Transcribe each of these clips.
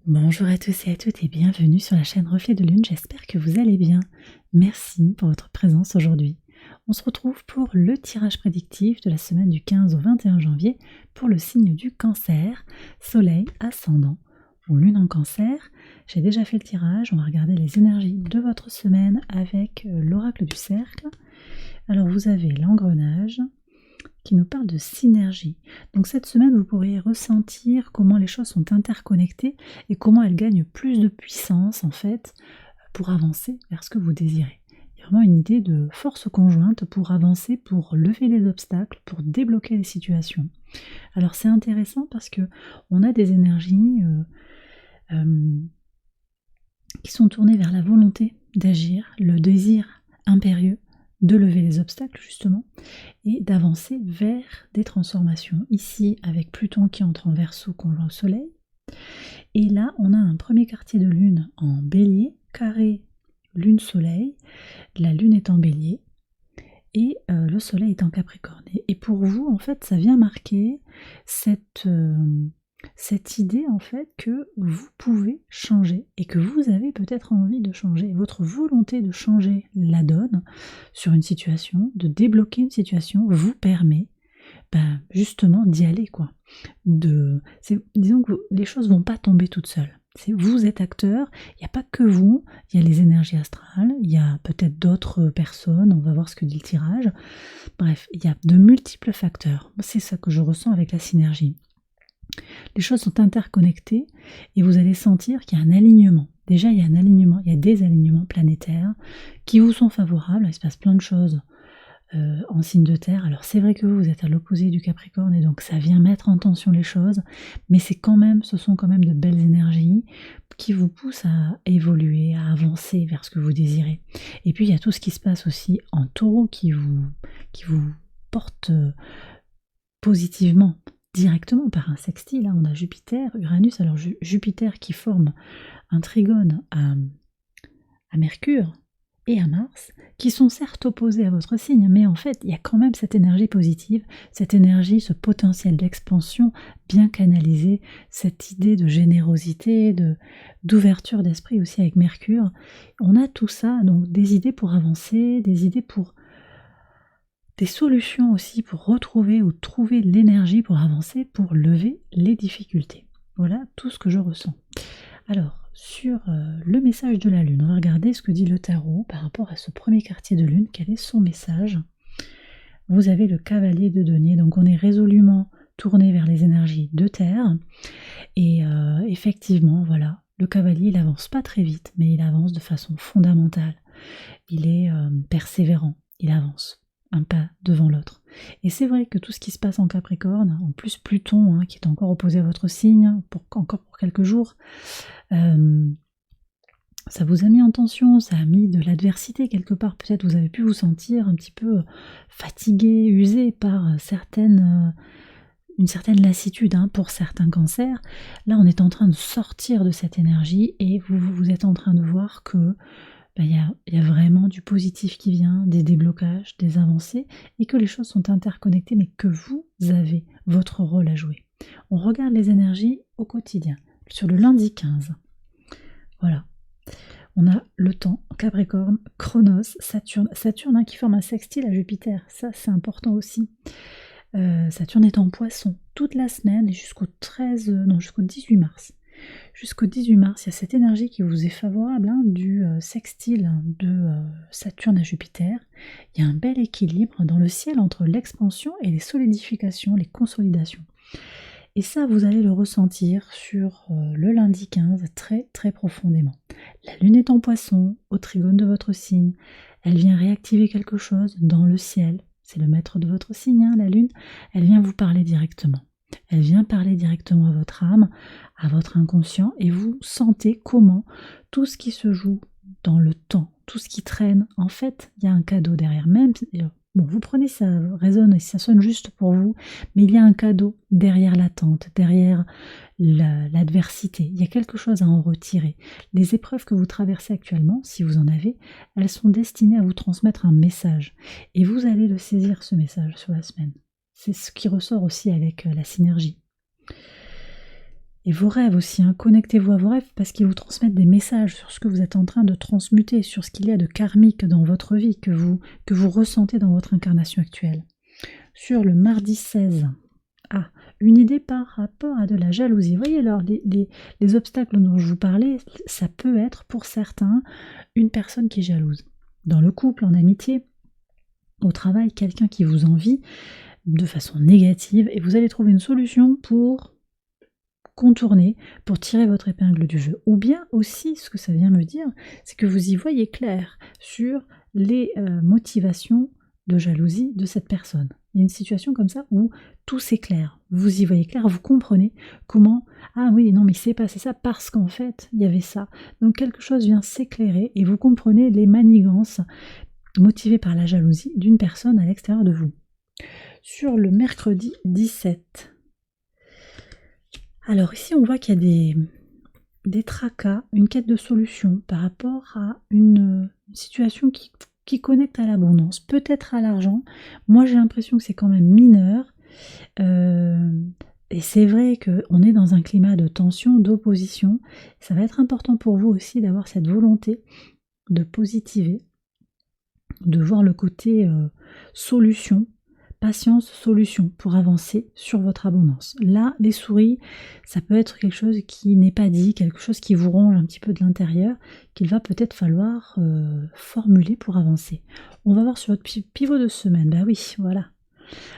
Bonjour à tous et à toutes et bienvenue sur la chaîne Reflet de Lune, j'espère que vous allez bien. Merci pour votre présence aujourd'hui. On se retrouve pour le tirage prédictif de la semaine du 15 au 21 janvier pour le signe du Cancer, Soleil, Ascendant ou Lune en Cancer. J'ai déjà fait le tirage, on va regarder les énergies de votre semaine avec l'oracle du cercle. Alors vous avez l'engrenage qui nous parle de synergie. Donc cette semaine, vous pourriez ressentir comment les choses sont interconnectées et comment elles gagnent plus de puissance en fait pour avancer vers ce que vous désirez. Il y a vraiment une idée de force conjointe pour avancer, pour lever les obstacles, pour débloquer les situations. Alors c'est intéressant parce que on a des énergies qui sont tournées vers la volonté d'agir, le désir impérieux de lever les obstacles justement et d'avancer vers des transformations. Ici avec Pluton qui entre en Verseau conjoint au Soleil, et là on a un premier quartier de Lune en Bélier, carré Lune-Soleil, la Lune est en Bélier et le Soleil est en Capricorne. Et pour vous en fait ça vient marquer cette idée en fait que vous pouvez changer et que vous avez peut-être envie de changer. Votre volonté de changer la donne sur une situation, de débloquer une situation, vous permet justement d'y aller quoi. Disons que les choses vont pas tomber toutes seules. Vous êtes acteur, il n'y a pas que vous, il y a les énergies astrales, il y a peut-être d'autres personnes, on va voir ce que dit le tirage. Bref, il y a de multiples facteurs. C'est ça que je ressens avec la synergie. Les choses sont interconnectées et vous allez sentir qu'il y a un alignement. Déjà, il y a un alignement, il y a des alignements planétaires qui vous sont favorables. Il se passe plein de choses en signe de terre. Alors c'est vrai que vous êtes à l'opposé du Capricorne et donc ça vient mettre en tension les choses, mais ce sont quand même de belles énergies qui vous poussent à évoluer, à avancer vers ce que vous désirez. Et puis il y a tout ce qui se passe aussi en Taureau qui vous porte positivement, directement par un sextile. On a Jupiter, Uranus. Alors Jupiter qui forme un trigone à Mercure et à Mars, qui sont certes opposés à votre signe, mais en fait, il y a quand même cette énergie positive, cette énergie, ce potentiel d'expansion bien canalisé, cette idée de générosité, d'ouverture d'esprit aussi avec Mercure. On a tout ça, donc des idées pour avancer, des idées pour des solutions aussi pour retrouver ou trouver l'énergie pour avancer, pour lever les difficultés. Voilà tout ce que je ressens. Alors, sur le message de la Lune, on va regarder ce que dit le tarot par rapport à ce premier quartier de Lune. Quel est son message? Vous avez le cavalier de denier, donc on est résolument tourné vers les énergies de terre. Et effectivement, voilà, le cavalier, il avance pas très vite, mais il avance de façon fondamentale. Il est persévérant, il avance un pas devant l'autre. Et c'est vrai que tout ce qui se passe en Capricorne, en plus Pluton, qui est encore opposé à votre signe, encore pour quelques jours, ça vous a mis en tension, ça a mis de l'adversité quelque part. Peut-être vous avez pu vous sentir un petit peu fatigué, usé par une certaine lassitude pour certains cancers. Là, on est en train de sortir de cette énergie et vous êtes en train de voir que il y a vraiment du positif qui vient, des déblocages, des avancées, et que les choses sont interconnectées, mais que vous avez votre rôle à jouer. On regarde les énergies au quotidien. Sur le lundi 15, voilà, on a le temps, Capricorne, Chronos, Saturne, qui forme un sextile à Jupiter, ça c'est important aussi. Saturne est en Poisson toute la semaine et jusqu'au 18 mars. Jusqu'au 18 mars, il y a cette énergie qui vous est favorable du sextile de Saturne à Jupiter. Il y a un bel équilibre dans le ciel entre l'expansion et les solidifications, les consolidations. Et ça, vous allez le ressentir sur le lundi 15 très très profondément. La Lune est en Poisson, au trigone de votre signe. Elle vient réactiver quelque chose dans le ciel. C'est le maître de votre signe, la Lune. Elle vient vous parler directement. Elle vient parler directement à votre âme, à votre inconscient, et vous sentez comment tout ce qui se joue dans le temps, tout ce qui traîne, en fait, il y a un cadeau derrière. Même, bon, vous prenez, ça résonne et ça sonne juste pour vous, mais il y a un cadeau derrière l'attente, derrière l'adversité. Il y a quelque chose à en retirer. Les épreuves que vous traversez actuellement, si vous en avez, elles sont destinées à vous transmettre un message. Et vous allez le saisir, ce message, sur la semaine. C'est ce qui ressort aussi avec la synergie. Et vos rêves aussi, hein. Connectez-vous à vos rêves parce qu'ils vous transmettent des messages sur ce que vous êtes en train de transmuter, sur ce qu'il y a de karmique dans votre vie, que vous ressentez dans votre incarnation actuelle. Sur le mardi 16, une idée par rapport à de la jalousie. Vous voyez, alors, les obstacles dont je vous parlais, ça peut être pour certains une personne qui est jalouse. Dans le couple, en amitié, au travail, quelqu'un qui vous envie de façon négative, et vous allez trouver une solution pour contourner, pour tirer votre épingle du jeu. Ou bien aussi, ce que ça vient me dire, c'est que vous y voyez clair sur les motivations de jalousie de cette personne. Il y a une situation comme ça où tout s'éclaire. Vous y voyez clair, vous comprenez comment, ah oui, non, mais il s'est passé ça parce qu'en fait, il y avait ça. Donc quelque chose vient s'éclairer et vous comprenez les manigances motivées par la jalousie d'une personne à l'extérieur de vous. Sur le mercredi 17. Alors ici, on voit qu'il y a des tracas, une quête de solution par rapport à une situation qui connecte à l'abondance, peut-être à l'argent. Moi, j'ai l'impression que c'est quand même mineur. Et c'est vrai qu'on est dans un climat de tension, d'opposition. Ça va être important pour vous aussi d'avoir cette volonté de positiver, de voir le côté solution, patience, solution pour avancer sur votre abondance. Là, les souris, ça peut être quelque chose qui n'est pas dit, quelque chose qui vous ronge un petit peu de l'intérieur, qu'il va peut-être falloir formuler pour avancer. On va voir sur votre pivot de semaine. Bah oui, voilà.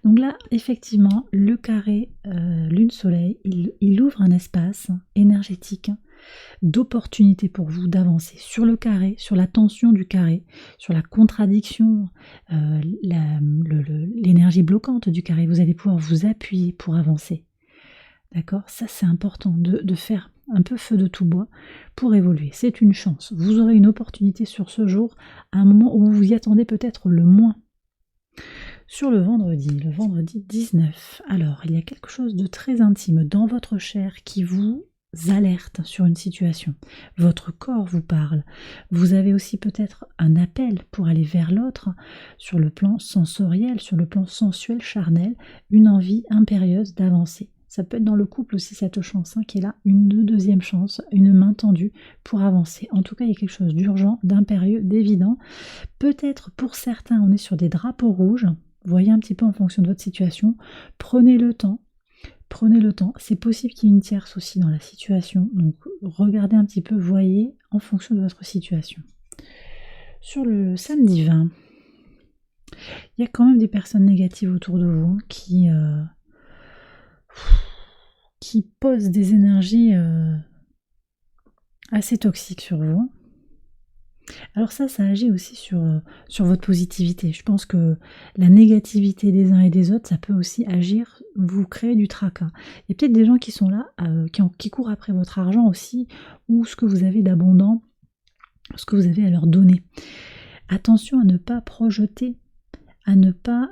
Donc là, effectivement, le carré Lune-Soleil, il ouvre un espace énergétique d'opportunité pour vous d'avancer sur le carré, sur la tension du carré, sur la contradiction, l'énergie bloquante du carré. Vous allez pouvoir vous appuyer pour avancer. D'accord? Ça, c'est important de faire un peu feu de tout bois pour évoluer. C'est une chance. Vous aurez une opportunité sur ce jour à un moment où vous y attendez peut-être le moins. Sur le vendredi 19, alors il y a quelque chose de très intime dans votre chair qui vous alerte sur une situation. Votre corps vous parle. Vous avez aussi peut-être un appel pour aller vers l'autre sur le plan sensoriel, sur le plan sensuel, charnel, une envie impérieuse d'avancer. Ça peut être dans le couple aussi cette chance qui est là, une deuxième chance, une main tendue pour avancer. En tout cas, il y a quelque chose d'urgent, d'impérieux, d'évident. Peut-être pour certains, on est sur des drapeaux rouges. Voyez un petit peu en fonction de votre situation. Prenez le temps. C'est possible qu'il y ait une tierce aussi dans la situation. Donc regardez un petit peu, voyez en fonction de votre situation. Sur le samedi 20, il y a quand même des personnes négatives autour de vous qui posent des énergies assez toxiques sur vous. Alors ça agit aussi sur votre positivité. Je pense que la négativité des uns et des autres, ça peut aussi agir, vous créer du tracas. Il y a peut-être des gens qui sont là, qui courent après votre argent aussi, ou ce que vous avez d'abondant, ce que vous avez à leur donner. Attention à ne pas projeter, à ne pas...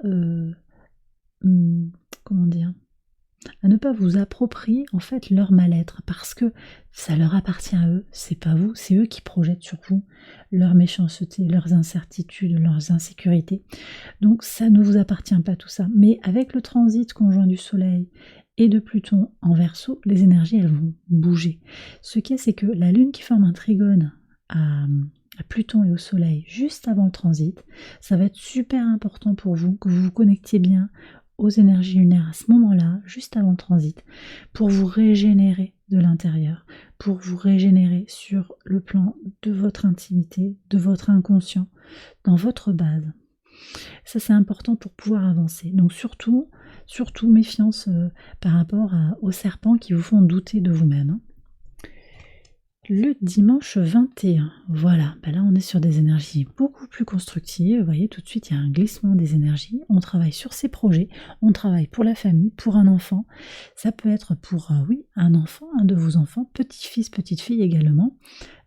à ne pas vous approprier en fait leur mal-être parce que ça leur appartient à eux, c'est pas vous, c'est eux qui projettent sur vous leur méchanceté, leurs incertitudes, leurs insécurités. Donc ça ne vous appartient pas tout ça. Mais avec le transit conjoint du Soleil et de Pluton en Verseau, les énergies elles vont bouger. Ce qu'il y a, c'est que la Lune qui forme un trigone à Pluton et au Soleil juste avant le transit, ça va être super important pour vous que vous vous connectiez bien aux énergies lunaires à ce moment-là, juste avant le transit, pour vous régénérer de l'intérieur, pour vous régénérer sur le plan de votre intimité, de votre inconscient, dans votre base. Ça, c'est important pour pouvoir avancer. Donc surtout méfiance par rapport aux serpents qui vous font douter de vous-même. Le dimanche 21, voilà, là on est sur des énergies beaucoup plus constructives, vous voyez tout de suite il y a un glissement des énergies, on travaille sur ses projets, on travaille pour la famille, pour un enfant, ça peut être pour, un enfant, un de vos enfants, petit-fils, petite-fille également,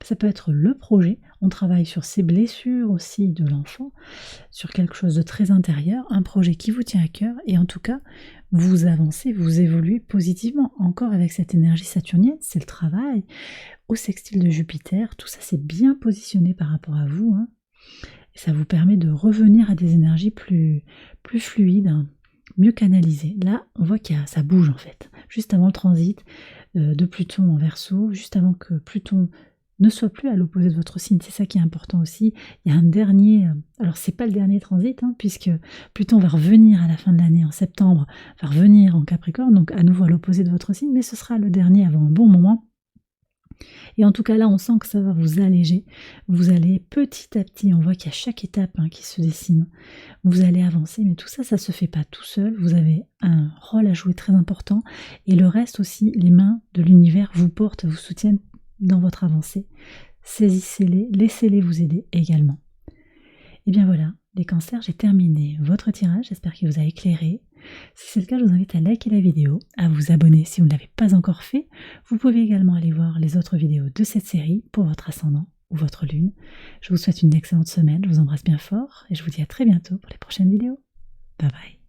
ça peut être le projet, on travaille sur ses blessures aussi de l'enfant, sur quelque chose de très intérieur, un projet qui vous tient à cœur et en tout cas vous avancez, vous évoluez positivement, encore avec cette énergie saturnienne, c'est le travail, au sextile de Jupiter, tout ça c'est bien positionné par rapport à vous, et ça vous permet de revenir à des énergies plus fluides, mieux canalisées. Là, on voit ça bouge en fait. Juste avant le transit, de Pluton en Verseau, juste avant que Pluton ne soit plus à l'opposé de votre signe. C'est ça qui est important aussi. Il y a un dernier, alors c'est pas le dernier transit, puisque Pluton va revenir à la fin de l'année, en septembre, va revenir en Capricorne, donc à nouveau à l'opposé de votre signe, mais ce sera le dernier avant un bon moment. Et en tout cas là, on sent que ça va vous alléger. Vous allez petit à petit, on voit qu'il y a chaque étape qui se dessine. Vous allez avancer, mais tout ça, ça se fait pas tout seul. Vous avez un rôle à jouer très important. Et le reste aussi, les mains de l'univers vous portent, vous soutiennent dans votre avancée. Saisissez-les, laissez-les vous aider également. Et bien voilà, les cancers, j'ai terminé votre tirage. J'espère qu'il vous a éclairé. Si c'est le cas, je vous invite à liker la vidéo, à vous abonner si vous ne l'avez pas encore fait. Vous pouvez également aller voir les autres vidéos de cette série pour votre ascendant ou votre lune. Je vous souhaite une excellente semaine, je vous embrasse bien fort et je vous dis à très bientôt pour les prochaines vidéos. Bye bye.